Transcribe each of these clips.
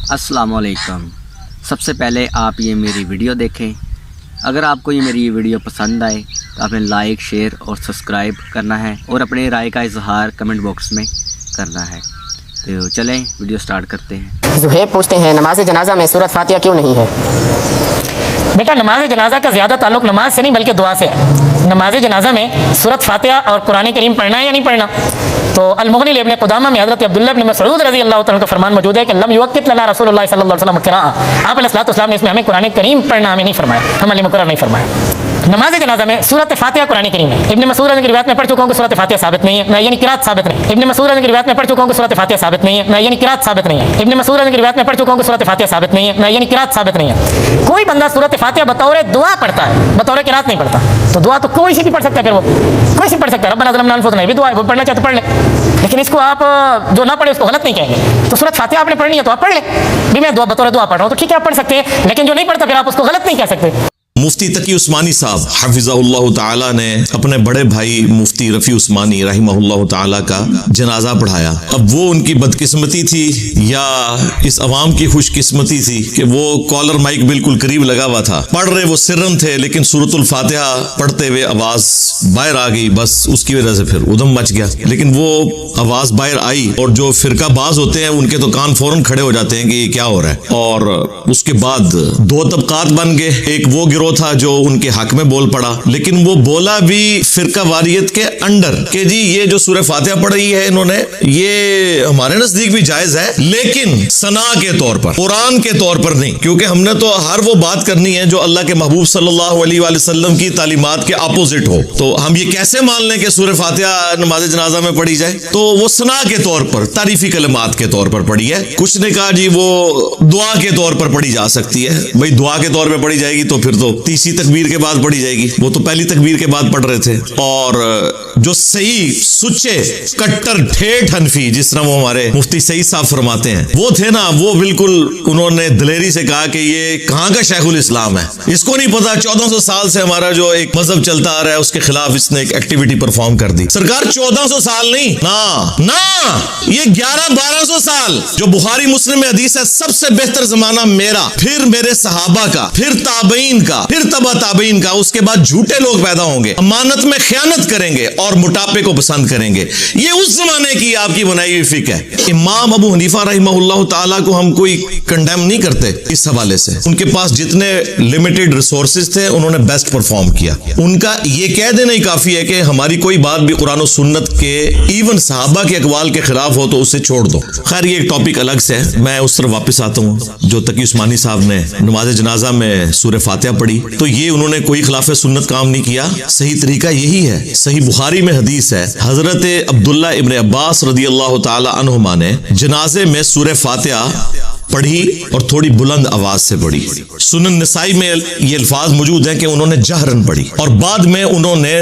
अस्सलाम वालेकुम। सबसे पहले आप ये मेरी वीडियो देखें। अगर आपको ये मेरी वीडियो पसंद आए तो आपने लाइक, शेयर और सब्सक्राइब करना है और अपने राय का इजहार कमेंट बॉक्स में करना है। तो चलें वीडियो स्टार्ट करते हैं। ज़ुहैब पूछते हैं, नमाज जनाजा में सूरत फातिहा क्यों नहीं है? बेटा, नमाज जनाजा का ज़्यादा ताल्लुक नमाज से नहीं बल्कि दुआ से है। नमाज जनाजा में सूरत फातिहा और कुरान करीम पढ़ना है या नहीं पढ़ना? तो अल-मुग़नी इब्न क़ुदामा में हज़रत अब्दुल्लाह इब्न मसऊद रज़ी अल्लाह तआला का फरमान मौजूद है कि लम युवक्कित लना रसूलुल्लाह सल्लल्लाहु अलैहि वसल्लम क़िराअह। आप अलैहिस्सलातु वस्सलाम ने इसमें हमें कुरान करीम पढ़ना हमें नहीं फरमाया, हमें लिए मुकर्रर नहीं फरमाया। नमाज जनाजा में सूरत फातिहा कुरान करीम है। इब्न मसूद की रिवायत में पढ़ चुका हूँ कि सूरत फातिहा साबित नहीं है, यानी किरात साबित नहीं। इब्न मसूद की रिवायत में पढ़ चुका हूँ कि सूरत फातिहा साबित नहीं है, यानी किरात साबित नहीं है। इब्न मसूद की रिवायत में पढ़ चुका हूँ कि सूरत फातिहा साबित नहीं है, यानी किरात साबित नहीं है। कोई बंदा सूरत फातिहा बतौर दुआ पढ़ता है, बतौर किरात नहीं पढ़ता, तो दुआ तो कोई सी भी पढ़ सकता है। फिर वो कोई सी पढ़ सकता है, रब्बना ज़लमना अनफुसना भी दुआ है, वो पढ़ना चाहे तो पढ़ ले, लेकिन इसको आप जो ना पढ़े उसको गलत नहीं कहेंगे। तो सूरत फातिहा आपने पढ़नी है तो आप पढ़ ले, भी मैं दुआ बतौर दुआ पढ़ रहा हूँ तो ठीक है आप पढ़ सकते हैं, लेकिन जो नहीं पढ़ता फिर आप उसको गलत नहीं कह सकते। मुफ्ती तकी उस्मानी साहब हफिज़हुल्लाह ताला ने अपने बड़े भाई मुफ्ती रफ़ी उस्मानी रहिमहुल्लाह ताला का जनाजा पढ़ाया। अब वो उनकी बदकिस्मती थी या इस अवाम की खुशकिस्मती थी कि वो कॉलर माइक बिल्कुल करीब लगा हुआ था, पढ़ रहे वो सिर्रन थे, लेकिन सूरतुल फातिहा पढ़ते हुए आवाज बाहर आ गई, बस उसकी वजह से फिर उधम मच गया। लेकिन वो आवाज बाहर आई और जो फिरका बाज होते हैं उनके तो कान फौरन खड़े हो जाते हैं कि ये क्या हो रहा है। और उसके बाद दो तबकात बन गए, एक वो गिरोह था जो उनके हक में बोल पड़ा, लेकिन वो बोला भी फिरका वारियत के अंडर कि जी ये जो सूरह फातिहा पढ़ी है इन्होंने, ये हमारे नजदीक भी जायज है, लेकिन सना के तौर पर, कुरान के तौर पर नहीं, क्योंकि हमने तो हर वो बात करनी है जो अल्लाह के महबूब सल्लल्लाहु अलैहि वसल्लम की तालीमात के अपोजिट हो। तो हम ये कैसे मान लें कि सूरह फातिहा नमाज जनाजा में पढ़ी जाए? तो वो सना के तौर पर, तारीफी कलमात के तौर पर पढ़ी है। कुछ ने कहा जी वो दुआ के तौर पर पढ़ी जा सकती है। भाई दुआ के तौर पर पढ़ी जाएगी तो फिर तो तीसरी तकबीर के बाद पढ़ी जाएगी, वो तो पहली तकबीर के बाद पढ़ रहे थे। और जो सही सुच्चे कट्टर ठेठ हनफी, जिस तरह वो हमारे मुफ्ती सईद साहब फरमाते हैं, वो थे ना, वो बिल्कुल उन्होंने दिलेरी से कहा कि ये कहाँ का शेखुल इस्लाम है, इसको नहीं पता 1400 साल से हमारा जो एक मजहब चलता आ रहा है उसके खिलाफ इसने एक एक्टिविटी परफॉर्म कर दी। सरकार 1400 साल नहीं ना, ये 1100-1200 साल। जो बुखारी मुस्लिम में हदीस है, सबसे बेहतर जमाना मेरा, फिर मेरे सहाबा का, फिर ताबईन का, फिर तबा ताबईन का, उसके बाद झूठे लोग पैदा होंगे, अमानत में खयानत करेंगे और मोटापे को पसंद करेंगे। ये उस जमाने की आपकी बनाई हुई फिक्र है। इमाम अबू हनीफा रहिमहुल्लाह ताला को हम कोई कंडेम नहीं करते इस हवाले से, उनके पास जितने लिमिटेड रिसोर्सेज थे उन्होंने बेस्ट परफॉर्म किया। उनका ये कह देना ही काफी है कि हमारी कोई बात भी कुरान और सुन्नत के, इवन सहाबा के अकवाल के खिलाफ हो तो उसे छोड़ दो। खैर ये एक टॉपिक अलग से है, मैं उस तरफ वापस आता हूँ। जो तकी उस्मानी साहब ने नमाज जनाजा में सूरह फातिहा पढ़ी, तो ये उन्होंने कोई खिलाफ सुन्नत काम नहीं किया, सही तरीका यही है। सही बुखारी में हदीस है, हजरत अब्दुल्ला इब्न अब्बास रदियल्लाहु ताला अन्हुमा ने जनाजे में सूरह फातिहा पढ़ी और थोड़ी बुलंद आवाज से पढ़ी। सुनन नसाई में ये अल्फाज मौजूद हैं कि उन्होंने जहरन पढ़ी, और बाद में उन्होंने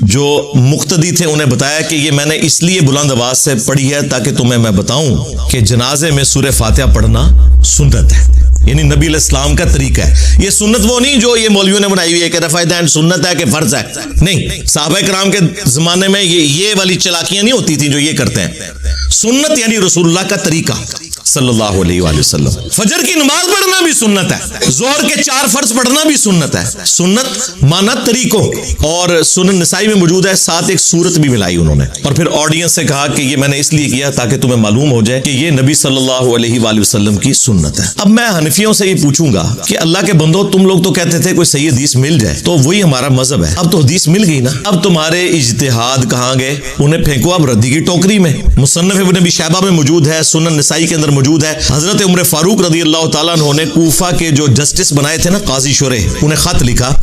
जो मुक्तदी थे उन्हें बताया कि ये मैंने इसलिए बुलंद आवाज से पढ़ी है ताकि तुम्हें मैं बताऊं कि जनाजे में सूरह फातिहा पढ़ना सुन्नत है, यानी नबी इस्लाम का तरीका है। ये सुन्नत वो नहीं जो ये मौलवियों ने बनाई हुई है कि रफ़ा सुन्नत है कि फर्ज है, नहीं। सहाबा किराम के जमाने में ये वाली चलाकियां नहीं होती थी जो ये करते हैं। सुन्नत यानी रसूलुल्लाह का तरीका सल्लल्लाहु अलैहि वसल्लम। फजर की नमाज पढ़ना भी सुन्नत है, जोहर के 4 फर्ज पढ़ना भी सुन्नत है। सुन्नत माना तरीकों, और सुनन नसाई में मौजूद है, साथ एक सूरत भी मिलाई उन्होंने। और फिर ऑडियंस से कहा कि ये मैंने इसलिए किया ताकि तुम्हें मालूम हो जाए कि ये नबी सल्लल्लाहु अलैहि वसल्लम की सुन्नत है। अब मैं हनफियों से ये पूछूंगा कि अल्लाह के बंदो, तुम लोग तो कहते थे कोई सही हदीस मिल जाए तो वही हमारा मजहब है। अब तो हदीस मिल गई ना, अब तुम्हारे इज्तिहाद कहाँ गए? उन्हें फेंको अब रद्दी की टोकरी में। मुसन्नफ इब्न अबी शैबा में मौजूद है, सुनन नसाई के अंदर मौजूद है। हजरत उमर फारूक रदी अल्लाह ताला अन्हु ने कूफा के जो जस्टिस बनाए थे ना, काजी शुरे, उन्हें खत लिखा,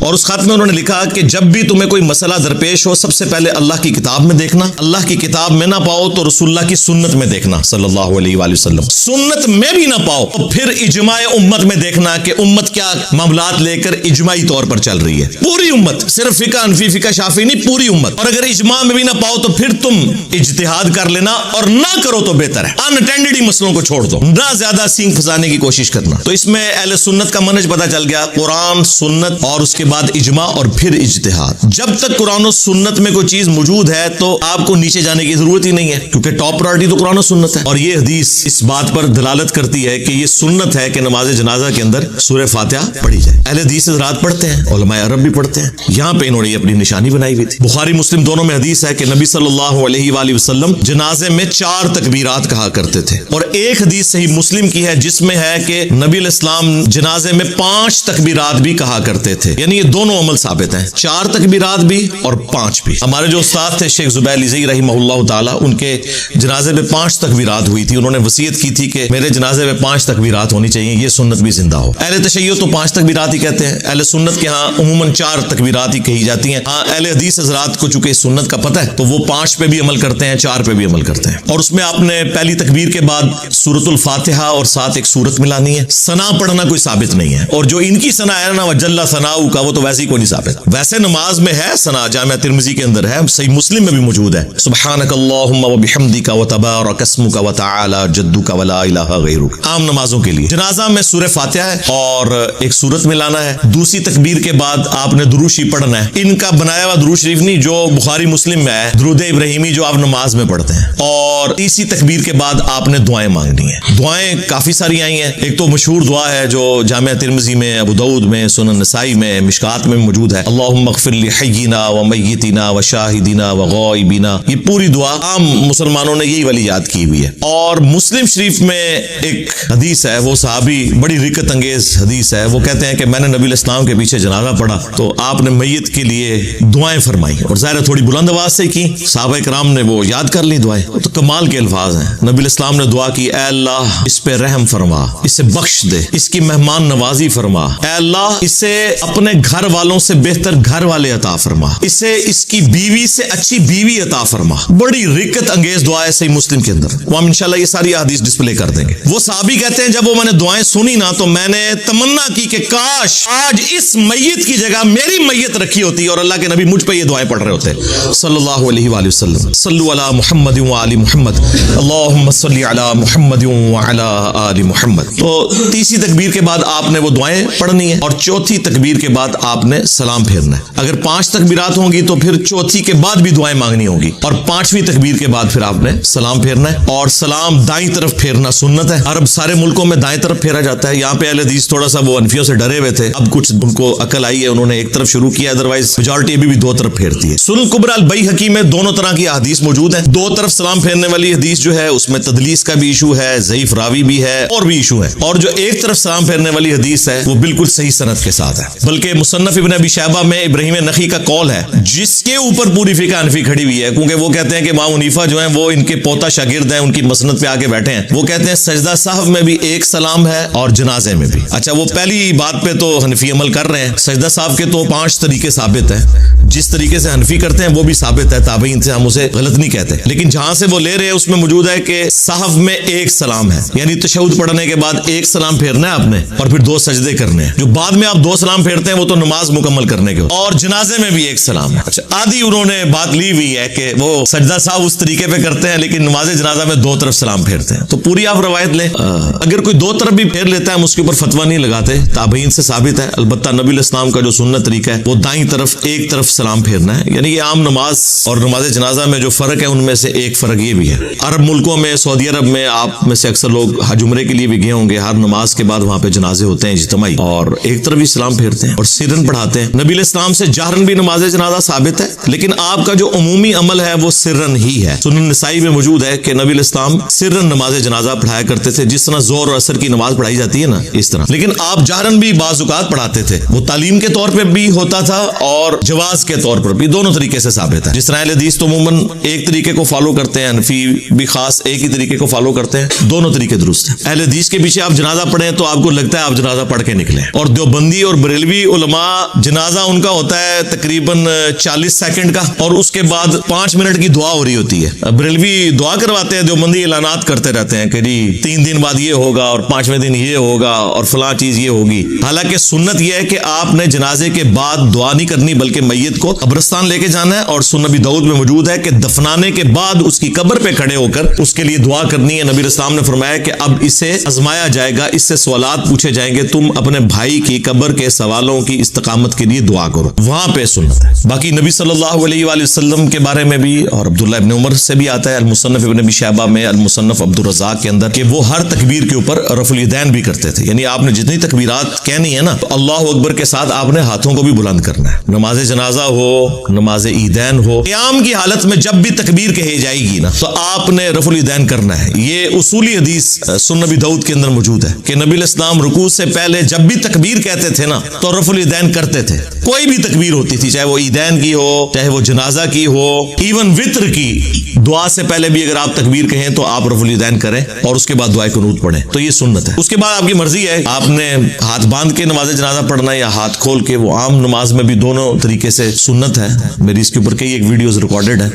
और उस खत में उन्होंने लिखा कि जब भी तुम्हें कोई मसला दरपेश हो, सबसे पहले अल्लाह की किताब में देखना, अल्लाह की किताब में ना पाओ तो रसूलुल्लाह की सुन्नत में देखना सल्लल्लाहु अलैहि वसल्लम, सुन्नत में भी ना पाओ तो फिर इजमाए उम्मत में देखना कि उम्मत क्या मामलात लेकर इजमाई तौर पर चल रही है। पूरी उम्मत, सिर्फ फिका हनफी फिका शाफी नहीं, पूरी उम्मत। और अगर इजमा में भी ना पाओ तो फिर तुम इज्तिहाद कर लेना, और ना करो तो बेहतर है। अनअटेंडेड ही मसलों को छोड़ दो, ना ज्यादा सींग फंसाने की कोशिश करना। तो इसमें अहले सुन्नत का मनहज पता चल गया, कुरान सुन्नत, और उसके بعد اجماع اور پھر اجتہاد. جب تک قرآن و سنت میں کوئی چیز موجود ہے تو آپ کو نیچے جانے کی ضرورت ہی نہیں ہے, کیونکہ ٹاپ پرائرٹی تو قرآن و سنت ہے. اور یہ حدیث اس بات پر دلالت کرتی ہے کہ یہ سنت ہے کہ نماز جنازہ کے اندر سورہ فاتحہ پڑھی جائے. اہل حدیث حضرات پڑھتے ہیں, علماء عرب بھی پڑھتے ہیں. یہاں پہ انہوں نے اپنی نشانی بنائی ہوئی تھی. بخاری مسلم دونوں میں حدیث ہے کہ نبی صلی اللہ علیہ وآلہ وسلم جنازے میں 4 تکبیرات کہا کرتے تھے, اور ایک حدیث صحیح مسلم کی ہے جس میں ہے کہ نبی علیہ السلام جنازے میں 5 تکبیرات بھی کہا کرتے تھے. یعنی یہ دونوں عمل ثابت ہیں, 4 تکبیرات بھی اور 5 بھی. ہمارے جو استاد تھے شیخ زبیر لیزئی رحمہ اللہ تعالی, ان کے جنازے میں 5 تکبیرات ہوئی تھی. انہوں نے وصیت کی تھی کہ میرے جنازے میں 5 تکبیرات ہونی چاہیے, یہ سنت بھی زندہ ہو. اہل تشیع تو 5 تکبیرات ہی کہتے ہیں, اہل سنت کے ہاں عموماً 4 تکبیرات ہی کہی جاتی ہیں. ہاں اہل حدیث حضرات کو چونکہ سنت کا پتہ ہے تو وہ 5 پہ بھی عمل کرتے ہیں, 4 پہ بھی عمل کرتے ہیں. اور اس میں آپ نے پہلی تکبیر کے بعد سورۃ الفاتحہ اور ساتھ ایک سورت ملانی ہے. ثنا پڑھنا کوئی ثابت نہیں ہے, اور جو ان کی ثنا ہے نا وجل ثناؤ کا, وہ تو ویسے ہی کوئی نہیں ثابت. ویسے نماز میں ہے ثنا, جامعہ ترمذی کے اندر ہے, صحیح مسلم میں بھی موجود ہے, سبحانک اللہم وبحمدک وتبارک اسمک وتعالی جدک ولا الہ غیرک, عام نمازوں کے لیے. جنازہ میں سورہ فاتحہ ہے اور ایک سورت ملانا ہے. دوسری تکبیر کے بعد آپ نے درود شریف پڑھنا ہے. ان کا بنایا ہوا درود شریف نہیں جو بخاری مسلم میں ہے, درود ابراہیمی جو آپ نماز میں پڑھتے ہیں. اور تیسری تکبیر کے بعد آپ نے دعائیں مانگنی ہیں. دعائیں کافی ساری آئی ہیں. ایک تو مشہور دعا ہے جو جامعہ ترمذی میں, ابو داؤد میں, سنن نسائی میں, مشکات میں موجود ہے, اللہم اغفر لحینا ومیتنا وشاہدنا وغائبنا. یہ پوری دعا عام مسلمانوں نے یہی والی یاد کی ہوئی ہے. اور مسلم شریف میں ایک حدیث ہے, وہ صحابی بڑی رکت انگیز حدیث ہے, وہ کہتے ہیں کہ میں نے نبی علیہ السلام کے پیچھے جنازہ پڑھا تو آپ نے میت کے لیے دعائیں فرمائی, اور ظاہر تھوڑی بلند آواز سے کی. صحابہ کرام نے وہ یاد کر لی دعائیں, تو کمال کے الفاظ ہیں. نبی علیہ السلام نے دعا کی, اے اللہ اس پہ رحم فرما, اسے بخش دے, اس کی مہمان نوازی فرما, اے اللہ اسے اپنے گھر والوں سے بہتر گھر والے عطا فرما, اسے اس کی بیوی سے اچھی بیوی عطا فرما. بڑی رکت انگیز دعا ہے صحیح مسلم کے اندر. وہ ہم انشاءاللہ یہ ساری حدیث ڈسپلے کر دیں گے. وہ صحابی کہتے ہیں جب وہ میں نے دعائیں سنی نا تو میں نے تمنا کی کہ کاش آج اس میت کی جگہ میری میت رکھی ہوتی اور اللہ کے نبی مجھ پہ یہ دعائیں پڑھ رہے ہوتے صلی اللہ علیہ وآلہ وسلم. صلو علی محمد وآل محمد, اللہم صلی علی محمد وعلی آل محمد. تو تیسری تکبیر کے بعد آپ نے وہ دعائیں پڑھنی ہے, اور چوتھی تکبیر کے بعد آپ نے سلام پھیرنا ہے. اگر 5 تکبیرات ہوں گی تو پھر چوتھی کے بعد بھی دعائیں مانگنی ہوگی, اور 5ویں تکبیر کے بعد پھر آپ نے سلام پھیرنا ہے. اور سلام دائیں طرف پھیرنا سنت ہے. عرب سارے ملکوں میں دائیں طرف پھیرا جاتا ہے. یہاں پہ اہل حدیث تھوڑا سا وہ انفیوں سے ڈرے ہوئے تھے, اب کچھ ان کو عقل آئی ہے, انہوں نے ایک طرف شروع کیا, ادروائز میجورٹی ابھی بھی 2 طرف پھیرتی ہے. سنن کبریٰ البیہقی میں دونوں طرح کی احادیث موجود ہیں. 2 طرف سلام پھیرنے والی حدیث جو ہے اس میں تدلیس کا بھی ایشو ہے, ضعیف راوی بھی ہے, اور بھی ایشو ہے. اور جو ایک طرف سلام پھیرنے والی حدیث ہے وہ بالکل صحیح سند کے ساتھ ہے. بلکہ مصنف ابن ابی شیبہ میں ابراہیم نخعی کا قول ہے جس کے اوپر پوری فقہ حنفی کھڑی ہوئی ہے, کیونکہ وہ کہتے ہیں کہ امام حنیفہ جو ہیں وہ ان کے پوتا شاگرد ہیں, ان کی مسند پہ آ کے بیٹھے ہیں. وہ کہتے ہیں سجدہ سہو میں بھی ایک سلام ہے اور جنازے میں بھی. اچھا وہ پہلی بات پہ تو حنفی عمل کر رہے ہیں, سجدہ سہو کے تو 5 طریقے ثابت ہیں, جس طریقے سے حنفی کرتے ہیں وہ بھی ثابت ہے, تابعین سے ہم اسے غلط نہیں کہتے. لیکن جہاں سے وہ لے رہے ہیں اس میں موجود ہے کہ سہو میں ایک سلام ہے, یعنی تشہد پڑھنے کے بعد ایک سلام پھیرنا ہے آپ نے, اور پھر 2 سجدے کرنے ہیں. جو بعد میں آپ 2 سلام پھیرتے ہیں وہ تو نماز مکمل کرنے کے, اور جنازے میں بھی ایک سلام ہے. اچھا آدھی انہوں نے بات لی ہوئی ہے کہ وہ سجدہ سہو اس طریقے پہ کرتے ہیں لیکن نماز جنازہ میں 2 طرف سلام پھیرتے ہیں. تو پوری آپ روایت لیں, اگر کوئی 2 طرف بھی پھیر لیتا ہے ہم اس کے اوپر فتویٰ نہیں لگاتے, تابعین سے ثابت ہے. البتہ نبی علیہ السلام کا جو سنت طریقہ ہے وہ دائیں طرف ایک طرف سلام پھیرنا ہے. یعنی یہ عام نماز اور نماز جنازہ میں جو فرق ہے ان میں سے ایک فرق یہ بھی ہے. عرب ملکوں میں, سعودی عرب میں آپ میں سے اکثر لوگ حج عمرے کے لیے بھی گئے ہوں گے, ہر نماز کے بعد وہاں پہ جنازے ہوتے ہیں اجتماعی, اور ایک طرف ہی سلام پھیرتے ہیں اور سرن پڑھاتے ہیں. نبی علیہ السلام سے جہرن بھی نماز جنازہ ثابت ہے, لیکن آپ کا جو عمومی عمل ہے وہ سرن ہی ہے. سنن نسائی میں موجود ہے کہ نبی علیہ السلام سرن نماز جنازہ پڑھایا کرتے تھے, جس طرح ظہر اور عصر کی نماز پڑھائی جاتی ہے نا اس طرح. لیکن آپ جہرن بھی بعض اوقات پڑھاتے تھے, وہ تعلیم کے طور پہ بھی ہوتا تھا اور جواز کے طور پر بھی, دونوں طریقے سے ثابت ہے. جس طرح اہل حدیث تو عموماً ایک طریقے کو فالو کرتے ہیں, حنفی بھی خاص ایک ہی طریقے کو فالو کرتے ہیں, دونوں طریقے درست ہیں. اہل حدیث کے پیچھے آپ جنازہ پڑھیں تو آپ کو لگتا ہے آپ جنازہ پڑھ کے نکلیں, اور دیوبندی اور بریلوی علماء جنازہ ان کا ہوتا ہے تقریباً 40 سیکنڈ کا, اور اس کے بعد 5 منٹ کی دعا ہو رہی ہوتی ہے. بریلوی دعا کرواتے ہیں, دیوبندی اعلانات کرتے رہتے ہیں کہ جی 3 دن بعد یہ ہوگا اور 5ویں دن یہ ہوگا اور فلاں چیز یہ ہوگی. حالانکہ سنت یہ ہے کہ آپ نے جنازے کے بعد دعا نہیں کرنی بلکہ میت کو قبرستان لے کے جانا ہے, اور سنن نبی داؤد میں موجود ہے کہ دفنانے کے بعد اس کی قبر پہ کھڑے ہو کر اس کے لیے دعا کرنی ہے. نبی اسلام نے فرمایا کہ اب اسے آزمایا جائے گا, اس سے سوالات پوچھے جائیں گے, تم اپنے بھائی کی قبر کے سوالوں کی इस्तकामत के लिए दुआ करो, वहां पे सुन्नत है। बाकी नबी सल्लल्लाहु अलैहि वसल्लम के बारे में भी और अब्दुल्लाह इब्न उमर से भी आता है अल-मुसन्नफ इब्न अबी शैबा में, अल-मुसन्नफ अब्दुर रज़्ज़ाक़ के अंदर, कि वो हर तकबीर के ऊपर रफ़ुल यदैन भी करते थे। यानी आपने जितनी तकबीरात कहनी है ना, तो अल्लाह अकबर के साथ आपने हाथों को भी बुलंद करना है। नमाज जनाजा हो, नमाज ईदैन हो, क़याम की हालत में जब भी तकबीर कही जाएगी ना, तो आपने रफ़ुल यदैन करना है। ये उसूली हदीस सुन्नन नबी दाऊद के अंदर मौजूद है कि नबी अलैहिस्सलाम रुकू से पहले जब भी तकबीर कहते थे ना, तो रफ़ुल यदैन करते थे। कोई भी तकबीर होती थी, चाहे वो ईदैन की हो, चाहे वो जनाजा की हो, इवन वित्र की दुआ से पहले भी अगर आप तकबीर कहें तो आप रफ़ुल यदैन करें और उसके बाद दुआए कुनूत पढ़ें, तो ये सुन्नत है। उसके बाद आपकी मर्जी है, आपने हाथ बांध के नमाज जनाजा पढ़ना है या हाथ खोल के, वो आम नमाज में भी दोनों तरीके से सुन्नत है। मेरी इसके ऊपर कई एक वीडियोस रिकॉर्डेड है,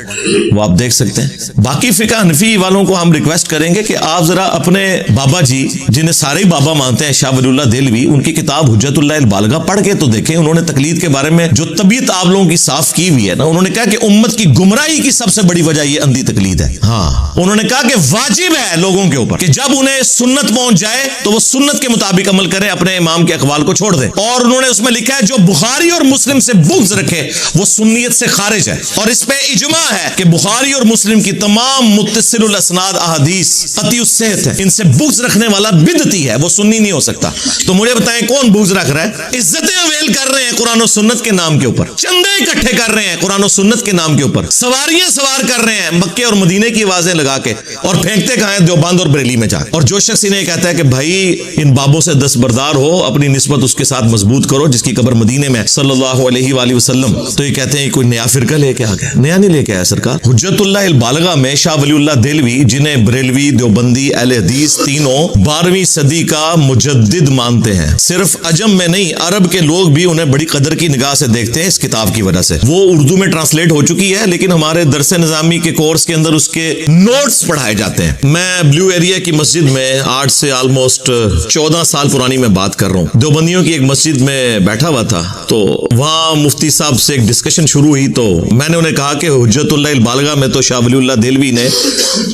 वो आप देख सकते हैं। बाकी फिका हनफी वालों को हम रिक्वेस्ट करेंगे कि आप जरा अपने बाबा जी, जिन्हें सारे ही बाबा मानते हैं, शाह वलीउल्लाह देहलवी, उनकी किताब हुज्जतुल्लाह अल-बालिगा पढ़ के तो देखें। उन्होंने तकलीद के बारे में जो तबीयत आप लोगों की साफ की हुई है ना, उन्होंने कहा कि उम्मत की गुमराही की सबसे बड़ी वजह ये अंधी तकलीद है। हाँ, उन्होंने कहा कि वाजिब है लोगों के ऊपर कि जब उन्हें सुन्नत पहुंच जाए तो वो सुन्नत के मुताबिक अमल करें, अपने इमाम के अकवाल को छोड़ दें। और उन्होंने उसमें लिखा है जो बुखारी और मुस्लिम से बुग़्ज़ रखे वो सुन्नियत से खारिज है। और इस पे इजमा है कि बुखारी और मुस्लिम की तमाम मुत्तसिलुल असनाद अहादीस कतई सेहत है। इनसे बुग़्ज़ रखने वाला बिदती है, वो सुन्नी नहीं हो सकता। तो मुझे बताएं कौन बुग़्ज़ रख रहा है? इज्जतें अवेल कर रहे हैं कुरान और सुन्नत के नाम के ऊपर, चंदे इकट्ठे कर रहे हैं कुरान और सुन्नत के नाम के ऊपर, सवारियां सवार कर रहे हैं मक्के और मदीने की आवाजें लगा के, और फेंकते कहां हैं? देवबंद और बरेली में जाकर। और जो शख्स इन्हें कहता है कि भाई इन बाबों से दस्तबरदार हो, अपनी निस्बत उसके साथ मजबूत करो जिसकी कब्र मदीने में सल्लल्लाहु अलैहि वसल्लम, तो ये कहते हैं कोई नया फिरका लेके आ गया। नया नहीं लेके आया सरकार। हुज्जतुल्लाह अल-बालिगा में शाह वलीउल्लाह देहलवी, जिन्हें बरेलवी, देवबंदी, अहले हदीस तीनों 12वीं सदी का मुजद्दिद मानते हैं। सिर्फ अजम में नहीं, अरब के लोग भी उन्हें बड़ी कदर की निगाह से देखते हैं इस किताब की वजह से। वो उर्दू में ट्रांसलेट हो चुकी है, लेकिन हमारे दरसे निजामी के कोर्स के अंदर उसके नोट्स पढ़ाए जाते हैं। मैं ब्लू एरिया की मस्जिद में आज से ऑलमोस्ट 14 साल पुरानी मैं बात कर रहा हूँ, देवबंदियों की एक मस्जिद में बैठा हुआ था, तो वहाँ मुफ्ती साहब से एक डिस्कशन शुरू हुई। तो मैंने उन्हें कहा कि हुज्जतुल्लाह अल-बालिगा में तो शाह वलीउल्लाह देहलवी ने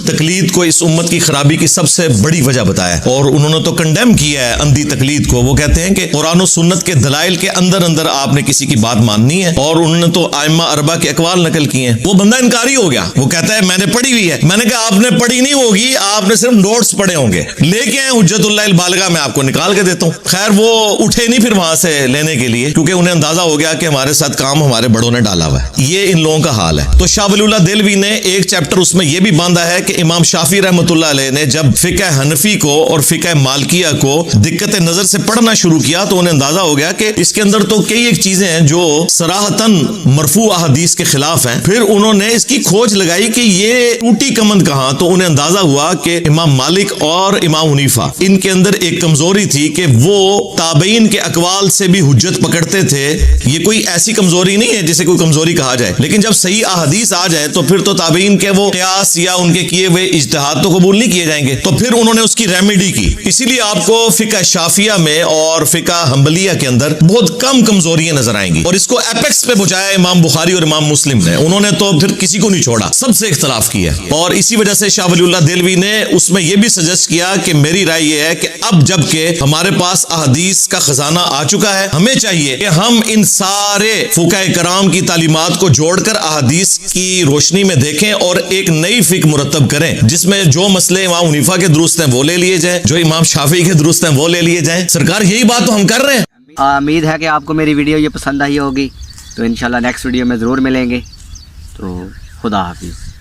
तकलीद को इस उम्मत की खराबी की सबसे बड़ी वजह बताया, और उन्होंने तो कंडेम किया है अंधी तकलीद को। वो कहते हैं कि कुरान और सुन्नत के दलाइल के अंदर अंदर आपने किसी की बात माननी है, और उन्होंने तो आइम्मा अरबा के अकवाल नकल किए हैं। वो बंदा इनकारी हो गया, वो कहता है मैंने पढ़ी हुई है। मैंने कहा आपने पढ़ी नहीं होगी, आपने सिर्फ नोट्स पढ़े होंगे। लेके आए हुज्जतुल्लाह अल-बालिगा में, आपको निकाल के देता हूँ। खैर वो उठे नहीं फिर वहां से लेने के लिए, क्योंकि उन्हें अंदाजा हो गया कि हमारे साथ काम हमारे बड़ों ने डाला हुआ है। ये इन लोगों का हाल है। तो शाह वलीउल्लाह देहलवी ने एक चैप्टर उसमें यह भी बांधा है कि इमाम शाफी रहमतुल्लाह अलैह ने जब फिक़ह हनफी को और फिक़ह मालिकिया को दिक्कत नजर से पढ़ना शुरू किया, तो उन्हें अंदाजा हो गया कि इसके अंदर तो कई एक चीजें हैं जो सराहतन मरफू अहदीस के खिलाफ हैं। फिर उन्होंने इसकी खोज लगाई कि ये टूटी कमंद कहां, तो उन्हें अंदाजा हुआ कि इमाम मालिक और इमाम हनीफा, इनके अंदर एक कमजोरी थी कि वो ताबईन के अकवाल से भी हुज्जत पकड़ते थे। ये कोई ऐसी कमजोरी नहीं है जिसे कोई कमजोरी कहा जाए, लेकिन जब सही अहदीस आ जाए तो फिर तो ताबईन के वो क़यास या उनके किए हुए इज्तिहाद तो कबूल नहीं किए जाएंगे। तो फिर उन्होंने उसकी रेमेडी की। इसीलिए आपको फिक़ह शाफिया में और फिक़ह हम्बलिया के अंदर बहुत कम कमजोरियां नजर आएंगी, और इसको एपेक्स पे पहुंचाया इमाम बुखारी और इमाम मुस्लिम ने। उन्होंने तो फिर किसी को नहीं छोड़ा, सबसे इख्तलाफ किया। और इसी वजह से शाह वलीउल्लाह देहलवी ने उसमें यह भी सजेस्ट किया कि मेरी राय यह है कि अब जबकि हमारे पास अहदीस का खजाना आ चुका है, हमें चाहिए कि हम इन सारे फुकाए कराम की तालीमात को जोड़कर अहदीस की रोशनी में देखें और एक नई फिक्र मुरतब करें, जिसमें जो मसले इमाम हनीफा के दुरुस्त हैं वो ले लिए जाएं, जो इमाम शाफी के दुरुस्त हैं वो ले लिए जाएं। सरकार यही बात तो हम कर रहे हैं। उम्मीद है कि आपको मेरी वीडियो ये पसंद आई होगी, तो इंशाल्लाह नेक्स्ट वीडियो में ज़रूर मिलेंगे। तो खुदा हाफिज़।